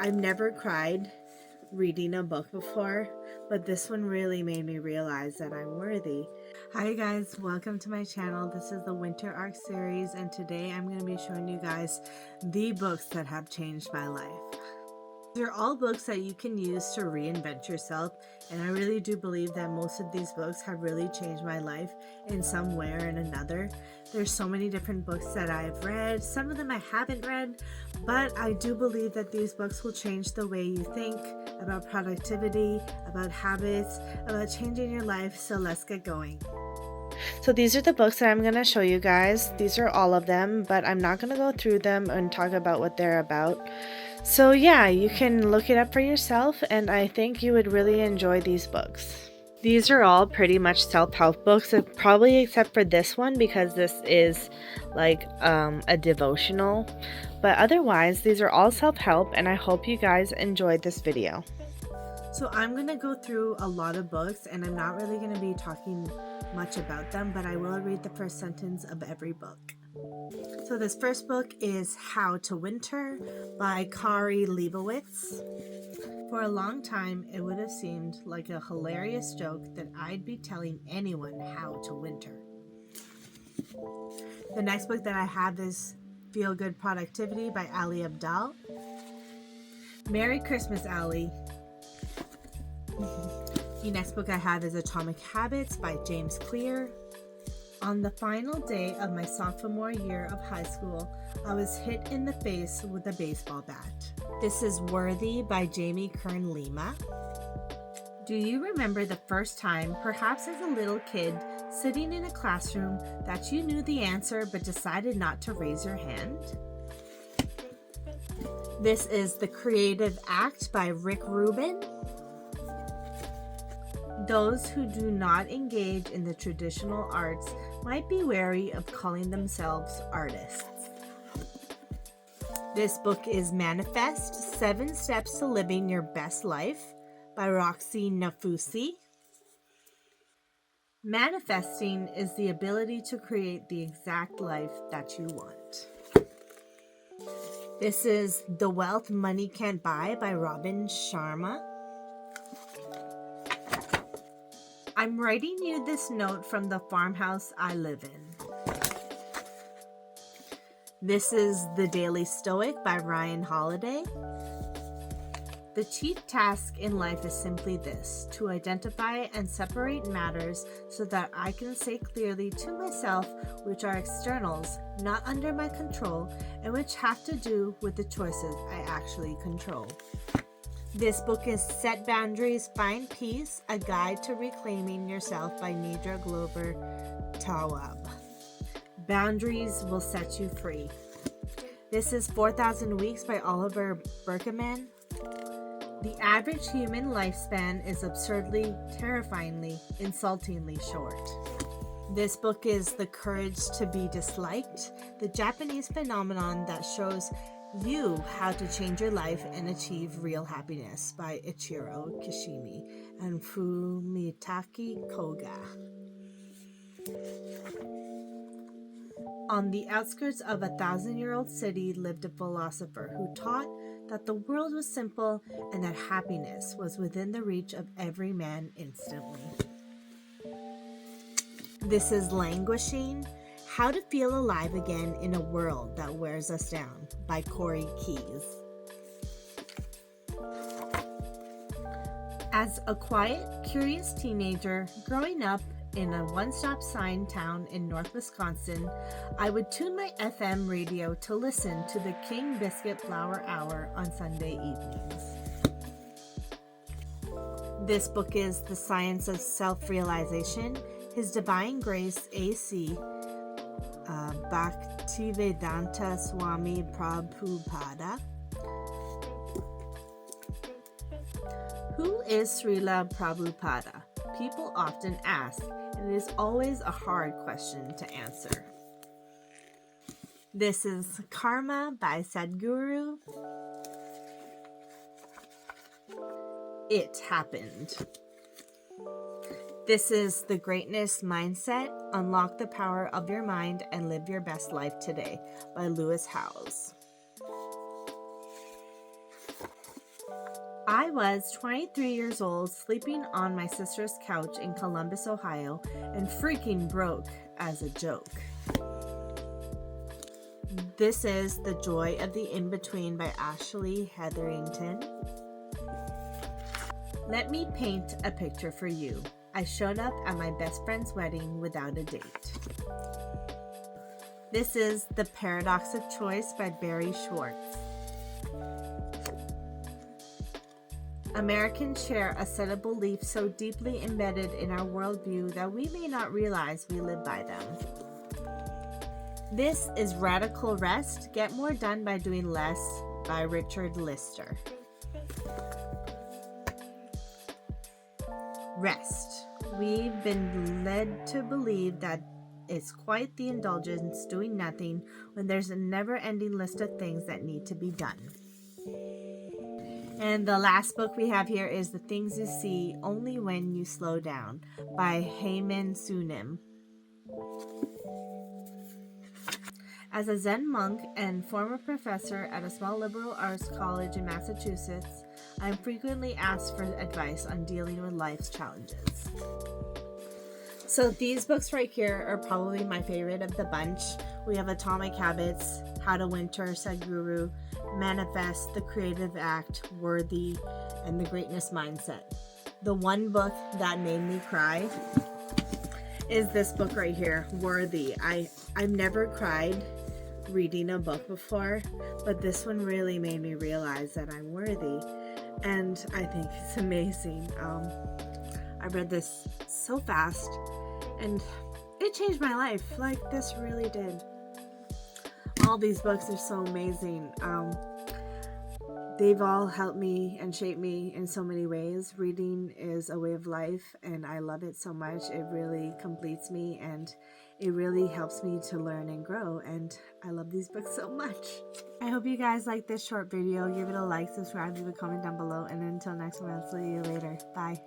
I've never cried reading a book before, but this one really made me realize that I'm worthy. Hi guys, welcome to my channel. This is the Winter Arc series, and today I'm going to be showing you guys the books that have changed my life. They're all books that you can use to reinvent yourself, and I really do believe that most of these books have really changed my life in some way or another. There's so many different books that I've read. Some of them I haven't read, but I do believe that these books will change the way you think about productivity, about habits, about changing your life. So let's get going. So these are the books that I'm going to show you guys. These are all of them, but I'm not going to go through them and talk about what they're about. So yeah, you can look it up for yourself, and I think you would really enjoy these books. These are all pretty much self-help books, probably except for this one because this is like a devotional. But otherwise, these are all self-help, and I hope you guys enjoyed this video. So I'm going to go through a lot of books, and I'm not really going to be talking much about them, but I will read the first sentence of every book. So this first book is How to Winter by Kari Leibowitz. For a long time, it would have seemed like a hilarious joke that I'd be telling anyone how to winter. The next book that I have is Feel Good Productivity by Ali Abdaal. Merry Christmas, Ali. The next book I have is Atomic Habits by James Clear. On the final day of my sophomore year of high school, I was hit in the face with a baseball bat. This is Worthy by Jamie Kern Lima. Do you remember the first time, perhaps as a little kid, sitting in a classroom that you knew the answer but decided not to raise your hand? This is The Creative Act by Rick Rubin. Those who do not engage in the traditional arts might be wary of calling themselves artists. This book is Manifest: 7 Steps to Living Your Best Life by Roxy Nafusi. Manifesting is the ability to create the exact life that you want. This is The Wealth Money Can't Buy by Robin Sharma. I'm writing you this note from the farmhouse I live in. This is The Daily Stoic by Ryan Holiday. The chief task in life is simply this: to identify and separate matters so that I can say clearly to myself which are externals, not under my control, and which have to do with the choices I actually control. This book is Set Boundaries, Find Peace, A Guide to Reclaiming Yourself by Nidra Glover Tawwab. Boundaries will set you free. This is 4,000 Weeks by Oliver Burkeman. The average human lifespan is absurdly, terrifyingly, insultingly short. This book is The Courage to Be Disliked, the Japanese phenomenon that shows you how to change your life and achieve real happiness by Ichiro Kishimi and Fumitake Koga. On the outskirts of a 1,000-year-old city lived a philosopher who taught that the world was simple and that happiness was within the reach of every man instantly. This is Languishing: How to Feel Alive Again in a World That Wears Us Down by Corey Keyes. As a quiet, curious teenager growing up in a one-stop sign town in North Wisconsin, I would tune my FM radio to listen to the King Biscuit Flower Hour on Sunday evenings. This book is The Science of Self-Realization, His Divine Grace A.C. Bhaktivedanta Swami Prabhupada. Who is Srila Prabhupada? People often ask, and it is always a hard question to answer. This is Karma by Sadhguru. It Happened. This is The Greatness Mindset: Unlock the Power of Your Mind and Live Your Best Life Today by Lewis Howes. I was 23 years old, sleeping on my sister's couch in Columbus, Ohio, and freaking broke as a joke. This is The Joy of the In-Between by Ashley Hetherington. Let me paint a picture for you. I showed up at my best friend's wedding without a date. This is The Paradox of Choice by Barry Schwartz. Americans share a set of beliefs so deeply embedded in our worldview that we may not realize we live by them. This is Radical Rest, Get More Done by Doing Less by Richard Lister. Rest. We've been led to believe that it's quite the indulgence doing nothing when there's a never-ending list of things that need to be done. And the last book we have here is The Things You See Only When You Slow Down by Haemin Sunim. As a Zen monk and former professor at a small liberal arts college in Massachusetts, I am frequently asked for advice on dealing with life's challenges. So these books right here are probably my favorite of the bunch. We have Atomic Habits, How to Winter, Sadhguru, Manifest, The Creative Act, Worthy, and The Greatness Mindset. The one book that made me cry is this book right here, Worthy. I've never cried reading a book before, but this one really made me realize that I'm worthy, and I think it's amazing. I read this so fast, and it changed my life. Like, this really did. All these books are so amazing. They've all helped me and shaped me in so many ways. Reading is a way of life, and I love it so much. It really completes me, and it really helps me to learn and grow, and I love these books so much. I hope you guys like this short video. Give it a like, subscribe, leave a comment down below, and until next time, I'll see you later. Bye.